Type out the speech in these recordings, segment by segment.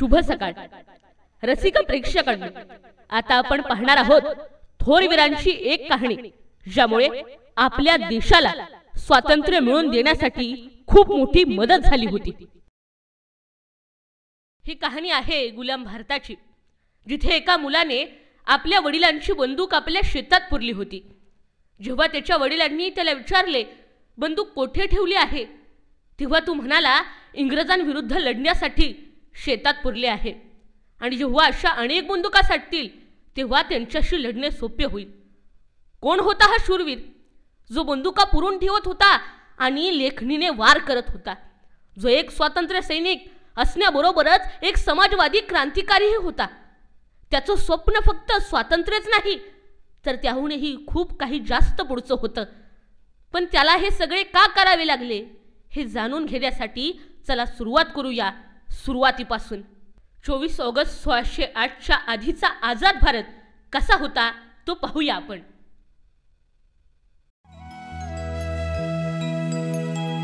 शुभ सकाळ रसिक प्रेक्षकांनो, आता आपण पाहणार आहोत थोरवीरांची एक कहाणी, ज्यामुळे आपल्या देशाला स्वातंत्र्य मिळवून देण्यासाठी खूप मोठी मदत झाली होती। ही कहाणी आहे गुलाम भारताची, जिथे एका मुलाने आपल्या वडिलांची बंदूक आपल्या शेतात पुरली होती। जेव्हा त्याच्या वडिलांनी त्याला विचारले, बंदूक कोठे ठेवली आहे, तेव्हा तो म्हणाला, इंग्रजांविरुद्ध लढण्यासाठी शेतात पुरले आहे, आणि जेव्हा अशा अनेक बंदुका साठतील तेव्हा त्यांच्याशी लढणे सोपे होईल। कोण होता हा शूरवीर, जो बंदुका पुरून ठेवत होता आणि लेखणीने वार करत होता, जो एक स्वातंत्र्य सैनिक असण्याबरोबरच एक समाजवादी क्रांतिकारीही होता। त्याचं स्वप्न फक्त स्वातंत्र्यच नाही, तर त्याहूनही खूप काही जास्त पुढचं होतं। पण त्याला हे सगळे का करावे लागले, हे जाणून घेण्यासाठी चला सुरुवात करूया सुरुवातीपासून। 24 ऑगस्ट 1608च्या आधीचा आझाद भारत कसा होता तो पाहूया आपण।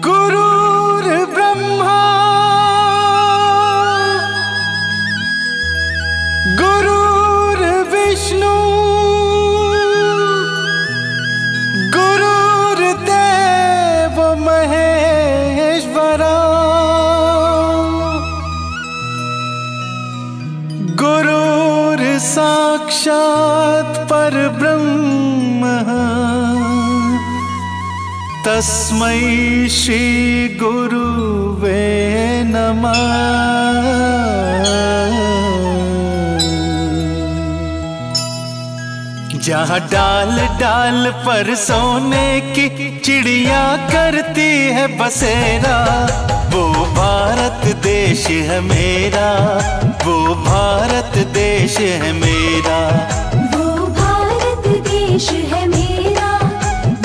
गुरुर् ब्रह्मा गुरुर्विष्णू गुरुर्देव महेश्वरा गुरुर् साक्षात् परब्रह्म तस्मै श्री गुरुवे नमः। जहाँ डाल डाल पर सोने की चिड़िया करती है बसेरा, वो भारत देश है मेरा, वो भारत देश है मेरा, वो भारत देश है मेरा,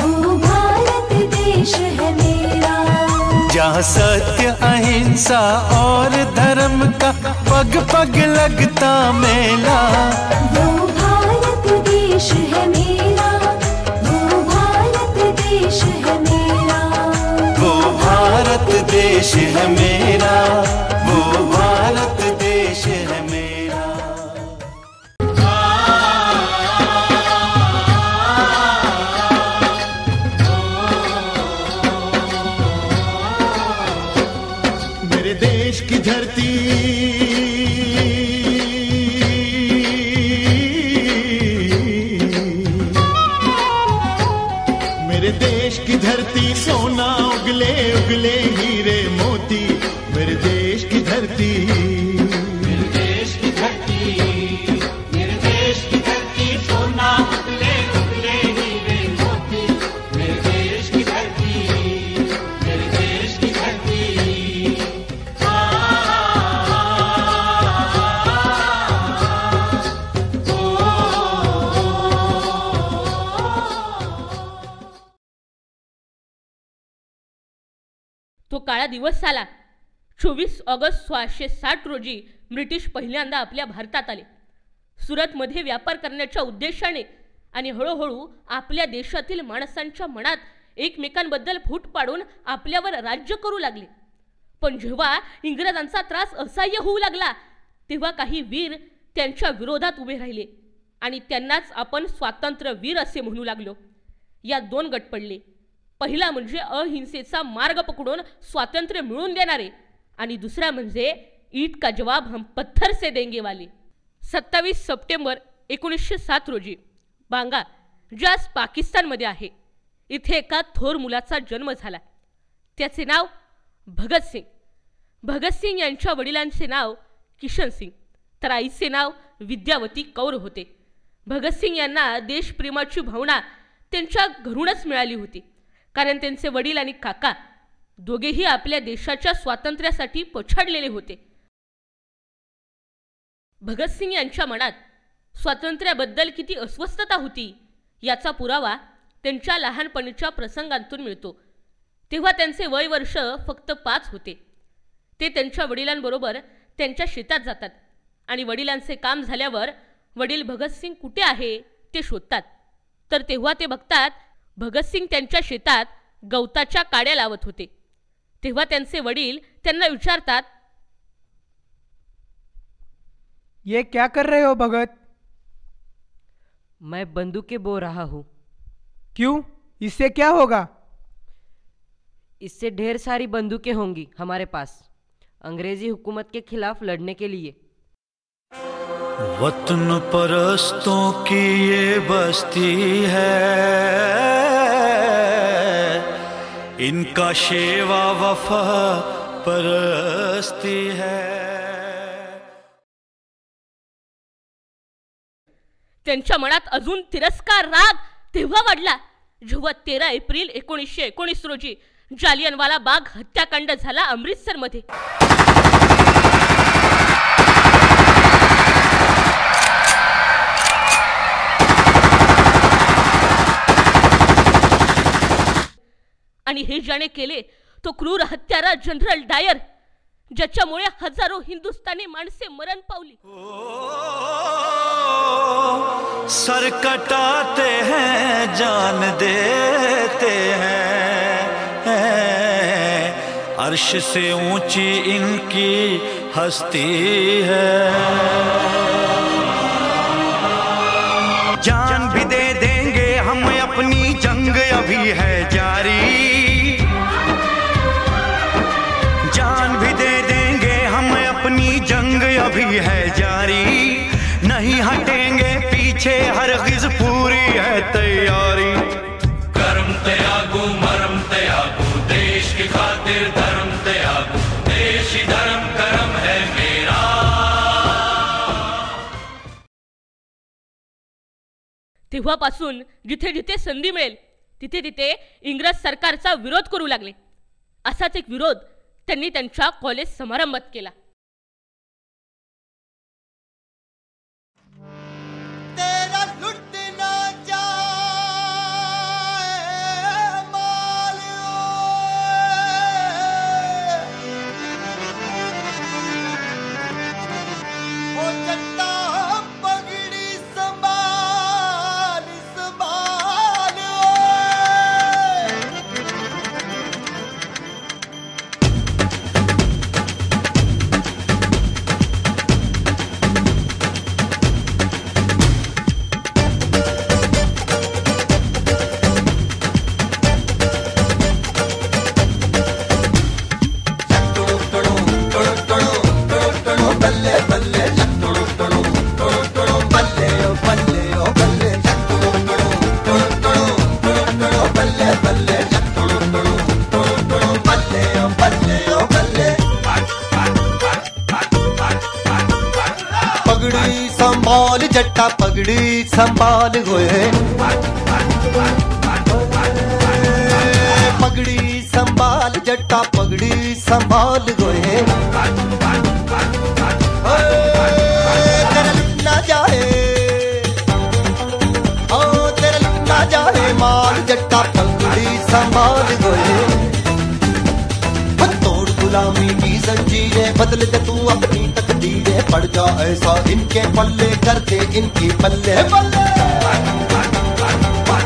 वो भारत देश है मेरा। जहाँ सत्य अहिंसा और धर्म का पग पग लगता मेला, वो भारत देश है मेरा, वो भारत देश है मेरा, वो भारत देश है मेरा, वो भारत देश है मेरा। मेरे देश की धरती सोना उगले उगले हीरे मोती, मेरे देश की धरती, मेरे देश की धरती, मेरे देश की धरती, सोना उगले उगले हीरे मोती, मेरे देश की धरती, मेरे देश की धरती। तो काळा दिवस आला। 24 ऑगस्ट 1660 रोजी ब्रिटिश पहिल्यांदा आपल्या भारतात आले। सुरतमध्ये व्यापार करण्याच्या उद्देशाने आणि हळूहळू आपल्या देशातील माणसांच्या मनात एकमेकांबद्दल फूट पाडून आपल्यावर राज्य करू लागले। पण जेव्हा इंग्रजांचा त्रास असह्य होऊ लागला, तेव्हा काही वीर त्यांच्या विरोधात उभे राहिले आणि त्यांनाच आपण स्वातंत्र्यवीर असे म्हणू लागलो। या दोन गट पडले। पहिला म्हणजे अहिंसेचा मार्ग पकडून स्वातंत्र्य मिळवून देणारे, आणि दुसरा म्हणजे ईट का जवाब हम पत्थर से देंगे वाले। 27 सप्टेंबर 1907 रोजी बांगा, जे आज पाकिस्तानमध्ये आहे, इथे एका थोर मुलाचा जन्म झाला। त्याचे नाव भगतसिंग। भगतसिंग यांच्या वडिलांचे नाव किशनसिंग, तर आईचे नाव विद्यावती कौर होते। भगतसिंग यांना देशप्रेमाची भावना त्यांच्या घरूनच मिळाली होती, कारण त्यांचे वडील आणि काका दोघेही आपल्या देशाच्या स्वातंत्र्यासाठी पछाडलेले होते। भगतसिंग यांच्या मनात स्वातंत्र्याबद्दल किती अस्वस्थता होती याचा पुरावा त्यांच्या लहानपणीच्या प्रसंगांतून मिळतो। तेव्हा त्यांचे वय वर्ष फक्त 5 होते। ते त्यांच्या वडिलांबरोबर त्यांच्या शेतात जातात आणि वडिलांचे काम झाल्यावर वडील भगतसिंग कुठे आहे ते शोधतात, तर तेव्हा ते बघतात भगतसिंग त्यांच्या शेतात गवताच्या काड्या लावत होते। तेव्हा त्यांचे वडील त्यांना विचारतात, ये क्या कर रहे हो भगत? मैं बंदूकें बो रहा हूँ। क्यों? इससे क्या होगा? इससे ढेर सारी बंदूकें होंगी हमारे पास, अंग्रेजी हुकूमत के खिलाफ लड़ने के लिए। वतन परस्तों की ये बस्ती है, इनका शेवा वफा परस्ती है। त्यांच्या मनात अजून तिरस्कार राग तेव्हा वाढला जेव्हा 13 एप्रिल 1919 रोजी जालियनवाला बाग हत्याकांड झाला अमृतसरमध्ये। आणि हे ज्याने केले तो क्रूर हत्यारा जनरल डायर, ज्याच्यामुळे हजारो हिंदुस्थानी माणसे मरण पावली। सर कटाते हैं जान देते हैं, अर्श से ऊंची इनकी हस्ती है। जान भी दे देंगे हम, अपनी जंग अभी है जारी। जान भी दे देंगे हम, अपनी जंग अभी है जारी। नहीं हटेंगे पीछे, हरगिज़ पूरी है तैयारी। कर्म त्यागो मरम त्यागो, देश की खातिर धर्म त्यागो, देश ही धर्म कर्म है मेरा। तेव्हापासून जिथे जिथे संधी मिळेल तिथे तिथे इंग्रज सरकारचा विरोध करू लागले। असाच एक विरोध त्यांनी त्यांच्या कॉलेज समारंभात केला। जट्टा पगड़ी संभाल गोए, पगड़ी संभाल जट्टा पगड़ी संभाल गोए। तेरा लुट ना जाए, ओ तेरा लुट ना जाए माल, जट्टा पगड़ी संभाल गोए। तोड़ गुलामी की जंजीरें, बदल दे तू अपनी तकदीरें, पड़ जा ऐसा इनके पल्ले, कर दे इनकी पल्ले पल्ले।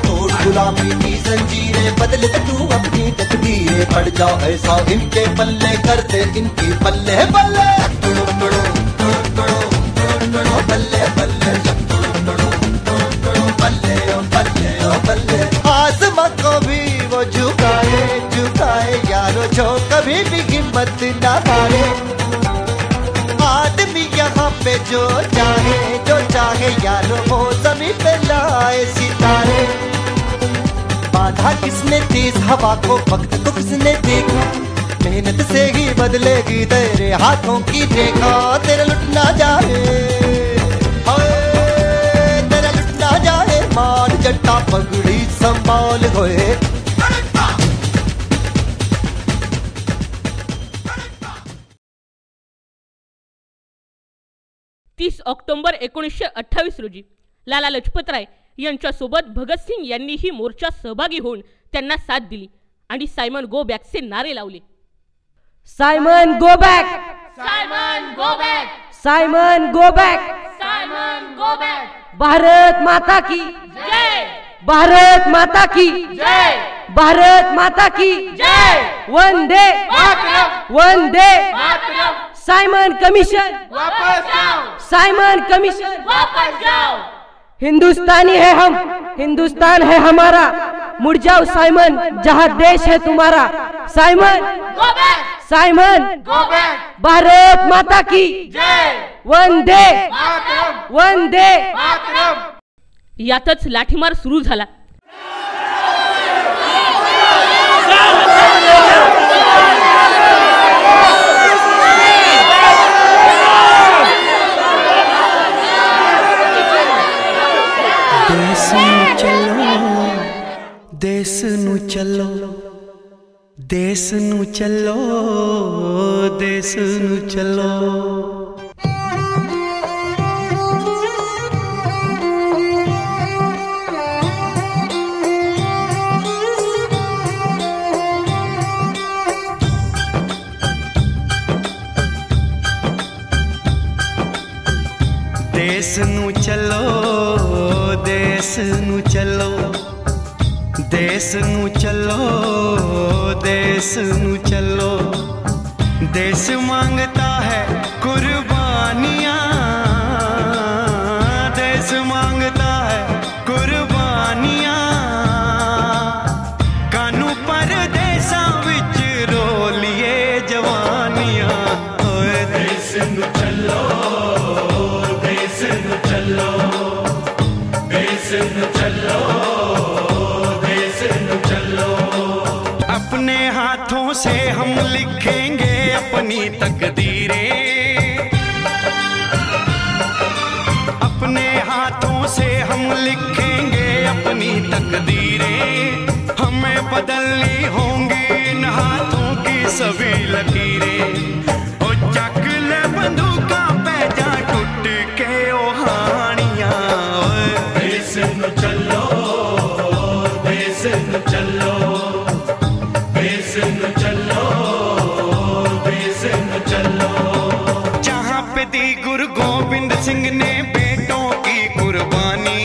तोड़ गुलामी की जंजीरें, बदल दे तू अपनी तकदीरें, पड़ जा ऐसा इनके पल्ले, कर दे इनकी पल्ले पल्ले। बल्ले बल्ले बल्ले बल्ले बल्ले। आसमां को भी वो झुकाए झुकाए यारो, जो कभी भी हिम्मत ना हारे। आदमी यहाँ पे जो चाहे यारो, वो जमीन पे लाए सितारे। बाधा किसने तेज हवा को, वक्त तो किसने देखा, मेहनत से ही बदलेगी तेरे हाथों की रेखा। तेरा लुट ना जाए, तेरा लुट ना जाए मार, जट्टा पगड़ी संभाल गोए। 30 ऑक्टोबर 1928 रोजी लाला लजपतराय यांच्यासोबत भगतसिंग यांनीही मोर्चात सहभागी होऊन त्यांना साथ दिली आणि सायमन गो बॅकचे नारे लावले। Simon go back, Simon go back, Simon go back, Simon go back. Bharat माता की जय, भारत माता की जय, भारत माता की जय। वंदे मातरम, वंदे मातरम। सायमन कमिशन वापस जाओ, साइमन कमीशन वापस जाओ। हिंदुस्तानी है हम, हिंदुस्तान है हमारा। मुड़ जाओ साइमन, जहाँ देश है तुम्हारा। Simon, go back, Simon, go back. Bharat माता की जय, वंदे वंदे। यातच लाठीमार सुरू झाला। देश नू चलो, देश नू चलो, देश नू चलो। देश नू चलो, देश नू चलो, देश नू चलो, देश नू चलो। देश मांगता है कुर्बानियाँ, देश मांगता है कुर्बानियाँ। कानू पर देशा विच रोलिए जवानियाँ। ओए देश नू चलो, देश नू चलो, देश नू चलो, देश नू चलो। अपने हाथों से हम लिखेंगे अपनी तकदीरें, अपने हाथों से हम लिखेंगे अपनी तकदीरें। हमें बदलनी होंगी इन हाथों की सभी लकीरें। ओ चक ले बंदूका पे जा टूट के ओ हानियां। देश नू चलो, देश नू चलो, देश नू चलो, देश नू चलो। जहाँ पे दी गुरु गोविंद सिंह ने बेटों की कुर्बानी,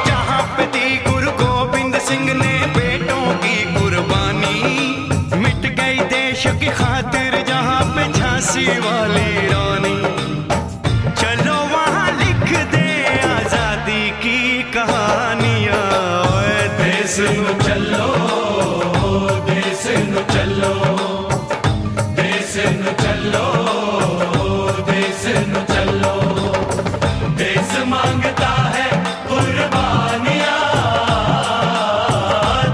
जहाँ पे दी गुरु गोविंद सिंह ने बेटों की कुर्बानी। मिट गई देश की खातिर जहाँ पे झांसी वाली रानी। चलो वहाँ लिख दे आजादी की कहानियाँ। देश नू चलो, देश नू चलो, देश नू चलो, देश नू चलो। देश मांगता है कुर्बानियाँ,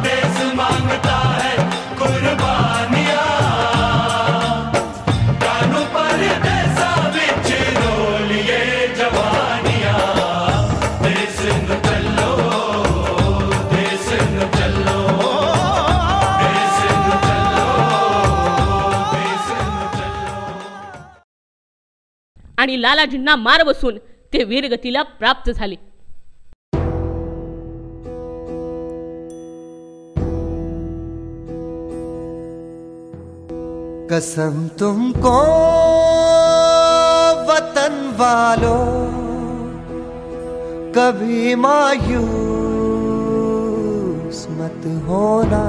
देश मांगता है कुर्बानियाँ। कानू पर देशा विच रोलिए जवानियाँ। देश नू चलो, देश नू चलो, देश नू चलो, देश नू चलो। आणि लालाजींना मार बसून ते वीरगतीला प्राप्त झाले। कसम तुमको वतन वालों, कभी मायूस मत होना।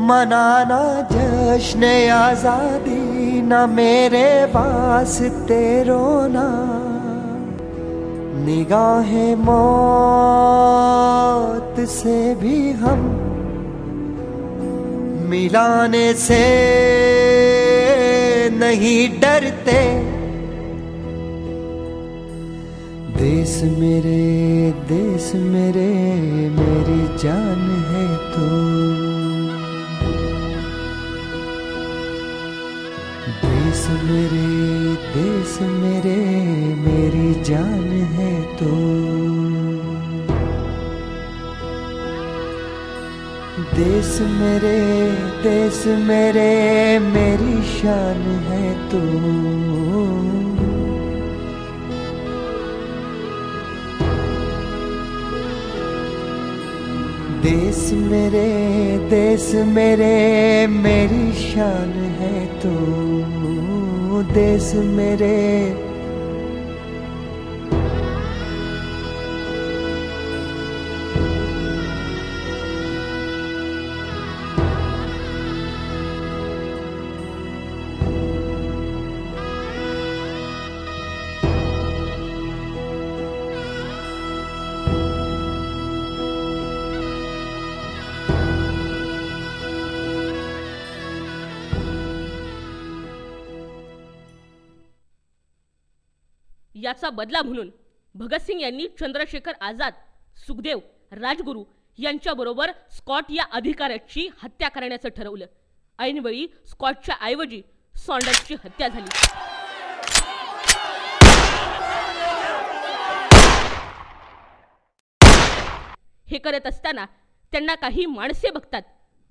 मनाना जश्न आजादी, न मेरे वास्ते रोना। निगाहें मौत से भी हम मिलाने से नहीं डरते। देश मेरे, देश मेरे, मेरी जान है तू। देश मेरे, देश मेरे, मेरी जान है तू। देश मेरे, देश मेरे, मेरी शान है तू। देश मेरे, देश मेरे, मेरी शान है तू। देश मेरे, याचा बदला म्हणून भगतसिंग यांनी चंद्रशेखर आझाद, सुखदेव, राजगुरू यांच्याबरोबर स्कॉट या अधिकाऱ्याची हत्या करण्याचं ठरवलं. ऐनवेळी स्कॉटच्या ऐवजी सॉन्डर्सची हत्या झाली. हे करत असताना त्यांना काही माणसे बघतात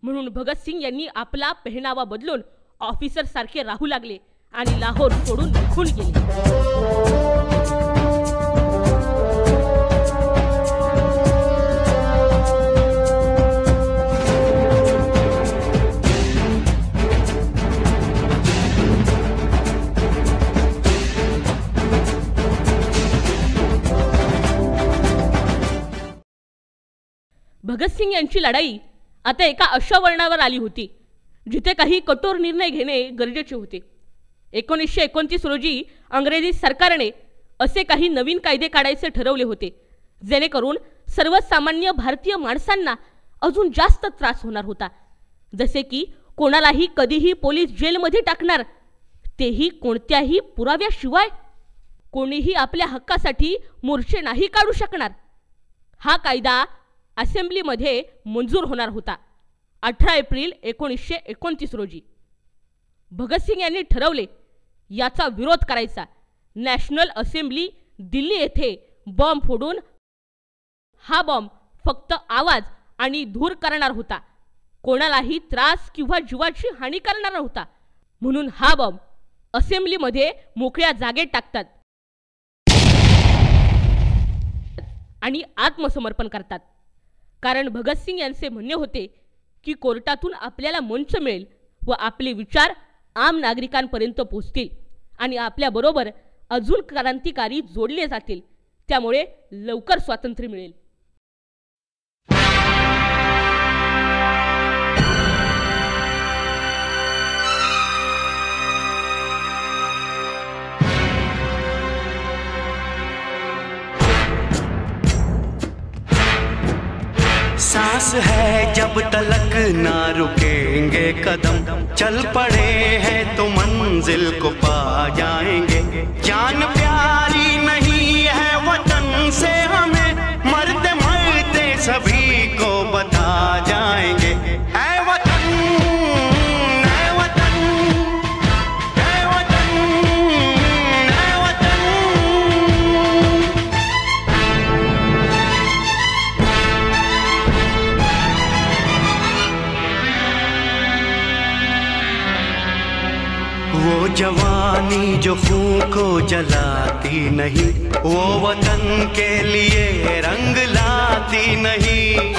म्हणून भगतसिंग यांनी आपला पेहनावा बदलून ऑफिसर सारखे राहू लागले आणि लाहोर सोडून निघून गेले. भगतसिंग यांची लढाई आता एका अशा वळणावर आली होती जिथे काही कठोर निर्णय घेणे गरजेचे होते. 1929 रोजी अंग्रेजी सरकारने असे काही नवीन कायदे काढायचे ठरवले होते जेणेकरून सर्वसामान्य भारतीय माणसांना अजून जास्त त्रास होणार होता. जसे की कोणालाही कधीही पोलीस जेलमध्ये टाकणार, तेही कोणत्याही पुराव्याशिवाय. कोणीही आपल्या हक्कासाठी मोर्चे नाही काढू शकणार. हा कायदा असेंब्लीमध्ये मंजूर होणार होता 18 एप्रिल 1929 रोजी. भगतसिंग यांनी ठरवले याचा विरोध करायचा. नॅशनल असेंब्ली दिल्ली येथे बॉम्ब फोडून हा बॉम्ब फक्त आवाज आणि धूर करणार होता, कोणालाही त्रास किंवा जीवाची हानी करणार नव्हता. म्हणून हा बॉम्ब असेंब्लीमध्ये मोकळ्या जागेत टाकतात आणि आत्मसमर्पण करतात. कारण भगतसिंग यांचे म्हणणे होते की कोर्टातून आपल्याला मंच मिळेल व आपले विचार आम नागरिकांपर्यंत पोहोचतील आणि आपल्याबरोबर अजून क्रांतिकारी जोडले जातील. त्यामुळे लवकर स्वातंत्र्य मिळेल. सांस है जब तलक ना रुकेंगे कदम, चल पड़े हैं तो मंजिल को पा जाएंगे. जान प्यारी नहीं है वतन से हमें, मरते मरते सभी को बता जाएंगे. ऐ वतन, ऐ वतन, ऐ वतन, ऐ वतन. वो जवानी जो खून को जलाती नहीं, वो वतन के लिए रंग लाती नहीं.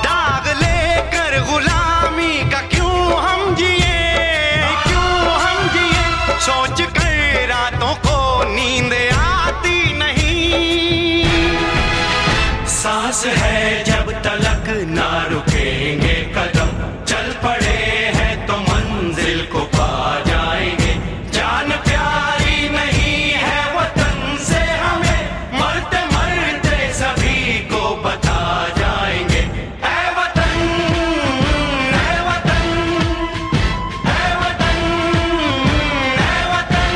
दाग लेकर गुलामी का क्यों हम जिए, क्यों हम जिए, सोच कर रातों को नींद आती नहीं. सांस है जब तलक ना रुकेंगे कदम, चल पड़े हैं तो मंजिल को पा जाएंगे. जान प्यारी नहीं है वतन से हमें, मरते मरते सभी को बता जाएंगे. ऐ वतन, ऐ वतन, ऐ वतन, ऐ वतन.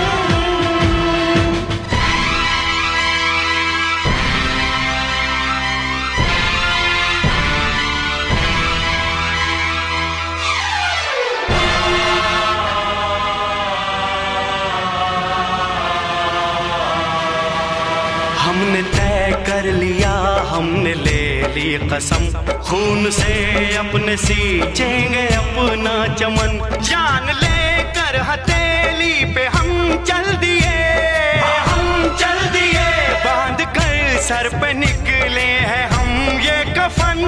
हमने तय कर लिया, हमने ले ली कसम, खून से अपने सींचेंगे अपना चमन. जान लेकर हथेली पे हम चल दिए, हम चल दिए, बांध कर सर पे निकले हैं हम ये कफन.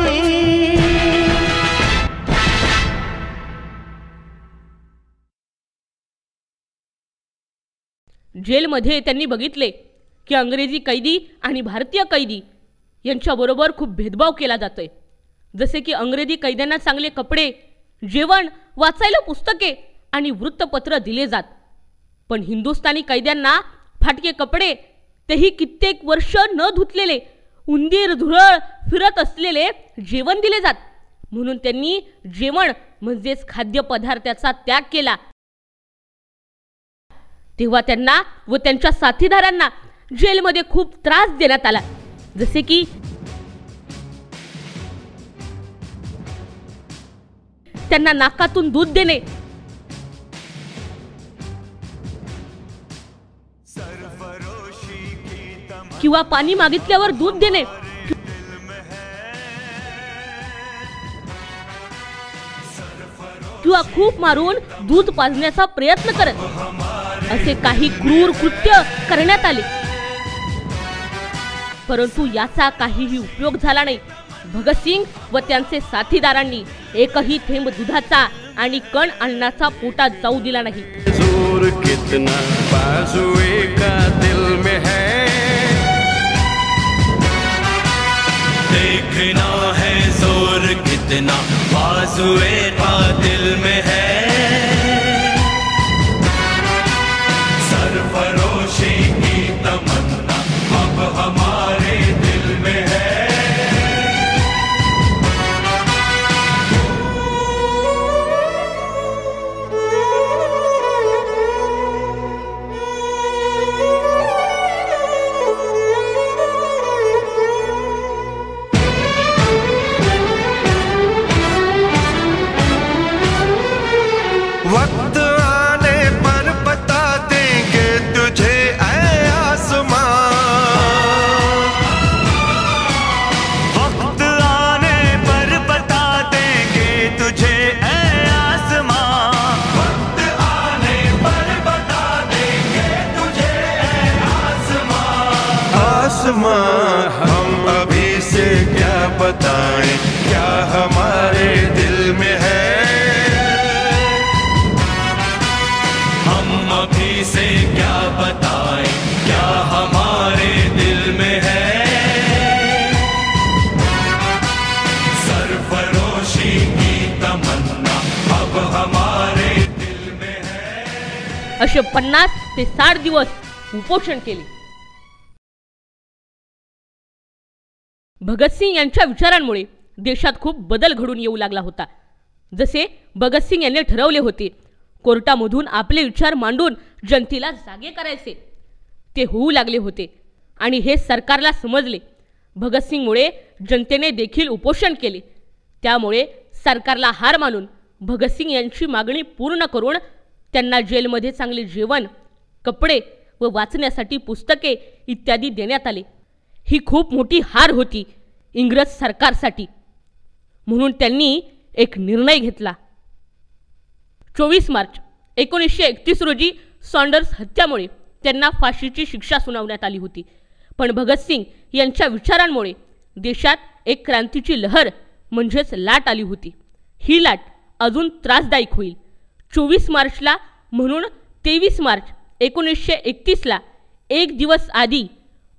जेलमध्ये त्यांनी बघितले की अंग्रेजी कैदी आणि भारतीय कैदी यांच्याबरोबर खूप भेदभाव केला जातोय. जसे की अंग्रेजी कैद्यांना चांगले कपडे, जेवण, वाचायला पुस्तके आणि वृत्तपत्र दिले जात, पण हिंदुस्थानी कैद्यांना फाटके कपडे, तेही कित्येक वर्ष न धुतलेले, उंदीर धुरळ फिरत असलेले जेवण दिले जात. म्हणून त्यांनी जेवण म्हणजेच खाद्यपदार्थाचा त्याग केला. तेव्हा त्यांना व त्यांच्या साथीदारांना जेलमध्ये खूप त्रास देण्यात आला, जसे की त्यांना नाकातून दूध देणे, किंवा पाणी मागितल्यावर दूध देणे, किंवा खूप मारून दूध पाजण्याचा प्रयत्न करत असे काही क्रूर कृत्य करण्यात आले. परंतु याचा काहीही उपयोग झाला नाही. भगतसिंग व त्यांचे साथीदारांनी एकही थेंब दुधाचा आणि कण अन्नाचा पोटात जाऊ दिला नाही. जोर कितना बाजुए का दिल में है, देखना है जोर कितना बाजुए का दिल में है, सरफरोशी की तमन्ना अब हमारे दिल में है. वक्त आने पर बता देंगे तुझे ऐ आसमां, वक्त आने पर बता देंगे तुझे ऐ आसमां, वक्त आने पर बता देंगे तुझे ऐ आसमां. आसमां हम अभी से क्या बताएं, क्या हमारे दिल में है, अभी से क्या बताएं, क्या हमारे दिल में है, सरफरोशी की तमन्ना अब हमारे दिल में है. असे 50 ते 60 दिवस उपोषण केले. भगतसिंग यांच्या विचारांमुळे देशात खूप बदल घडून येऊ लागला होता. जसे भगतसिंग यांनी ठरवले होते, कोर्टामधून आपले विचार मांडून जनतेला जागे करायचे, ते होऊ लागले होते आणि हे सरकारला समजले. भगतसिंगमुळे जनतेने देखील उपोषण केले. त्यामुळे सरकारला हार मानून भगतसिंग यांची मागणी पूर्ण करून त्यांना जेलमध्ये चांगले जेवण, कपडे व वाचण्यासाठी पुस्तके इत्यादी देण्यात आले. ही खूप मोठी हार होती इंग्रज सरकारसाठी. म्हणून त्यांनी एक निर्णय घेतला. 24 मार्च 1931 रोजी सॉन्डर्स हत्यामुळे त्यांना फाशीची शिक्षा सुनावण्यात आली होती. पण भगतसिंग यांच्या विचारांमुळे देशात एक क्रांतीची लहर म्हणजेच लाट आली होती. ही लाट अजून त्रासदायक होईल. 24 मार्चला म्हणून 23 मार्च 1931ला एक दिवस आधी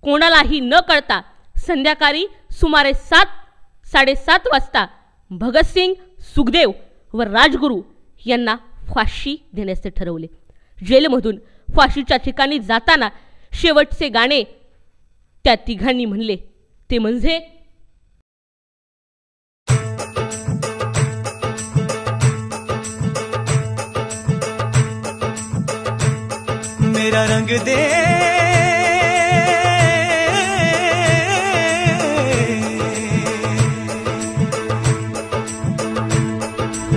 कोणालाही न कळता संध्याकाळी सुमारे 7:30 वाजता भगतसिंग, सुखदेव व राजगुरू यांना फाशी देण्याचे ठरवले. जेलमधून फाशीच्या ठिकाणी जाताना शेवटचे गाणे त्या तिघांनी म्हणले, ते म्हणजे मेरा रंग दे,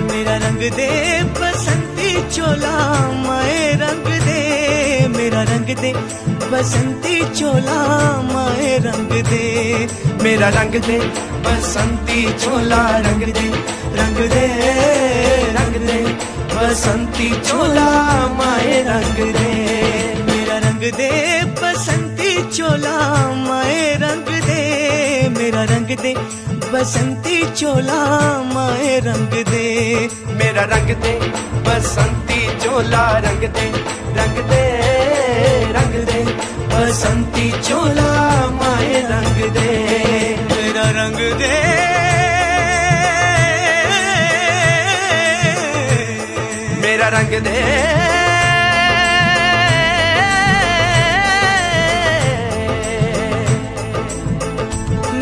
मेरा रंग दे बसंती चोला, माए रंग दे, मेरा रंग दे बसंती चोला, माए रंग दे, मेरा रंग दे बसंती चोला, रंग दे, रंग दे, रंग दे बसंती चोला, माए रंग दे, मेरा रंग दे बसंती चोला, माए रंग दे, मेरा रंग दे बसंती चोला, माए रंग दे, मेरा रंग दे बसंती चोला, रंग दे, रंग दे, रंग दे बसंती चोला, माए रंग दे, मेरा रंग दे, मेरा रंग दे,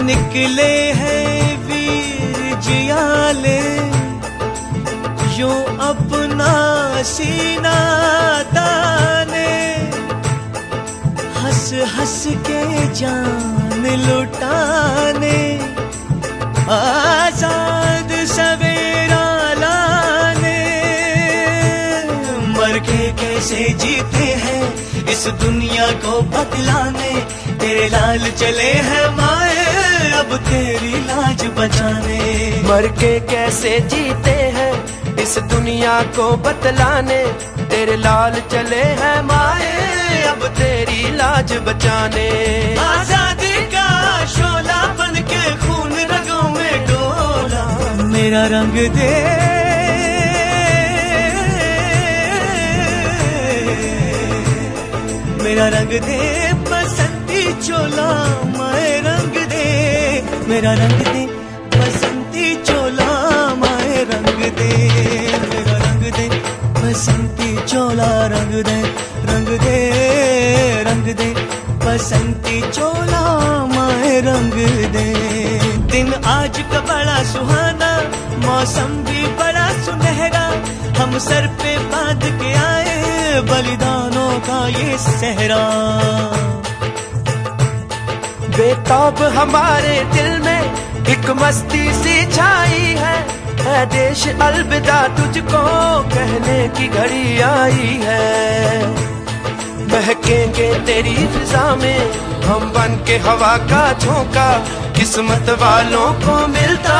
निकले हैं वीर जियाले जो अपना सीना ताने, हंस हंस के जान लुटाने, आजाद सवेरा लाने। मर के कैसे जीते हैं इस दुनिया को बदलाने, तेरे लाल चले हैं माए अब तेरी लाज बचाने। मर के कैसे जीते हैं इस दुनिया को बतलाने, तेरे लाल चले हैं माए अब तेरी लाज बचाने। आजादी का शोला बन के खून रगों में डोला, मेरा रंग दे मेरा रंग दे बसंती चोला, माए रंग दे मेरा रंग दे बसंती चोला, माए रंग दे मेरा रंग दे बसंती चोला, रंग दे रंग दे रंग दे बसंती चोला, माए रंग दे। दिन आज का बड़ा सुहाना, मौसम भी बड़ा सुनहरा, हम सर पे बांध के आए बलिदानों का ये सहरा। बेताब हमारे दिल में एक मस्ती सी छाई है देश अलविदा तुझको कहने की घड़ी आई है। महकेंगे तेरी फिजा में हम बन के हवा का झोंका, किस्मत वालों को मिलता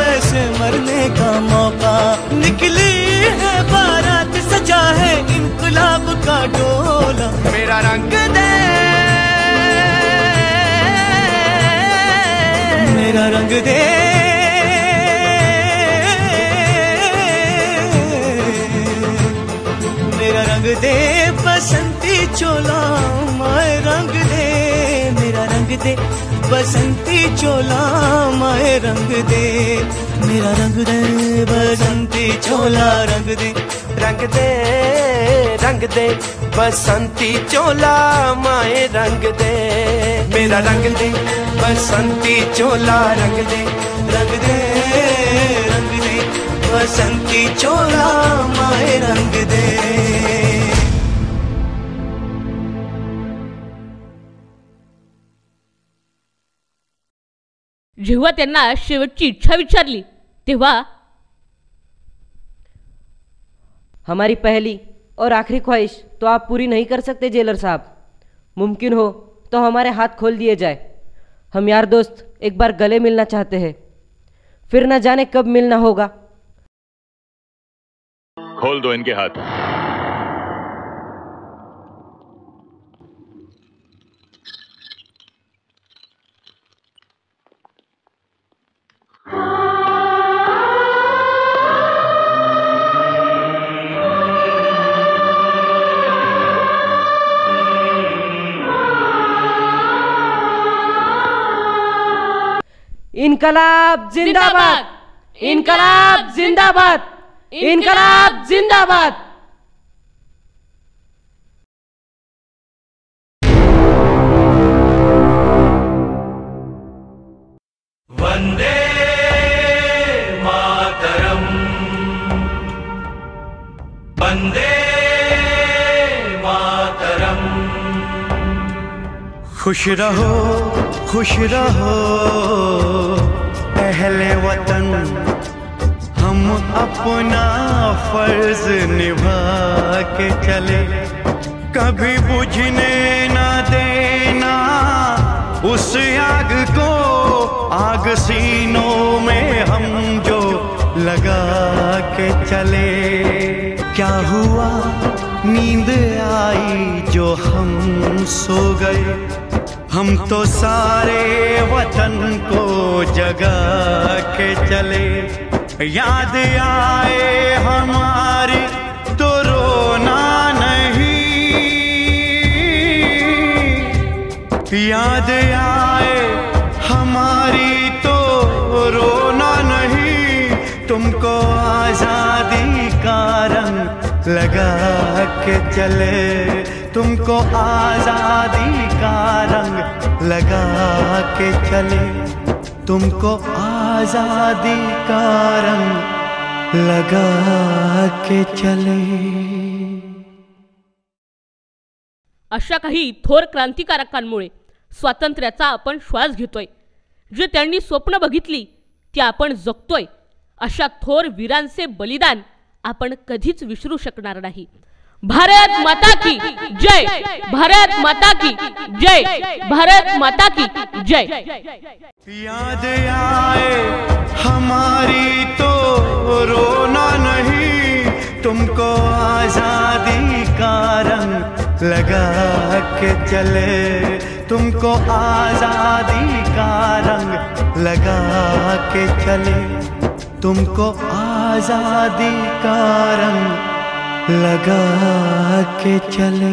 ऐसे मरने का मौका। निकली है बारात, सजा है इनकलाब का डोला, मेरा रंग दे मेरा रंग दे मेरा रंग दे बसंती चोला, माए रंग दे मेरा रंग दे बसंती चोला, माए रंग दे मेरा रंग दे बसंती चोला, रंग दे रंग दे रंग दे बसंती चोला, माए रंग दे मेरा रंग दे बसंती चोला, रंग दे रंग दे रंग दे बसंती चोला, माए रंग दे। जेव्हा त्यांना शेवटची इच्छा विचारली तेव्हा हमारी पहली और आखिरी ख्वाहिश तो आप पूरी नहीं कर सकते जेलर साहब, मुमकिन हो तो हमारे हाथ खोल दिए जाए। हम यार दोस्त एक बार गले मिलना चाहते हैं, फिर न जाने कब मिलना होगा। खोल दो इनके हाथ। इनकलाब जिंदाबाद, इनकलाब जिंदाबाद, इनकलाब जिंदाबाद। वंदे मातरम, वंदे मातरम। खुश रहो अहले वतन, हम अपना फर्ज निभा के चले, कभी बुझने ना देना उस आग को, आग सीनों में हम जो लगा के चले। क्या हुआ नींद आई जो हम सो गए, हम तो सारे वतन को जगा के चले। याद आए हमारी तो रोना नहीं, याद आए हमारी तो रोना नहीं, तुमको आजादी का रंग लगा के चले, तुमको आजादी का रंग लगा के चले, तुमको आजादी का रंग लगा के चले। अशा काही थोर क्रांतिकारकांमुळे स्वातंत्र्याचा आपण श्वास घेतोय. जे त्यांनी स्वप्न बघितली ती आपण जगतोय. अशा थोर वीरांचे बलिदान आपण कधीच विसरू शकणार नाही. भारत माता की जय, भारत माता की जय, भारत माता की जय. याद आए हमारी तो रोना नहीं, तुमको आजादी का रंग लगा के चले, तुमको आजादी का रंग लगा के चले, तुमको आजादी का रंग लगा के चले।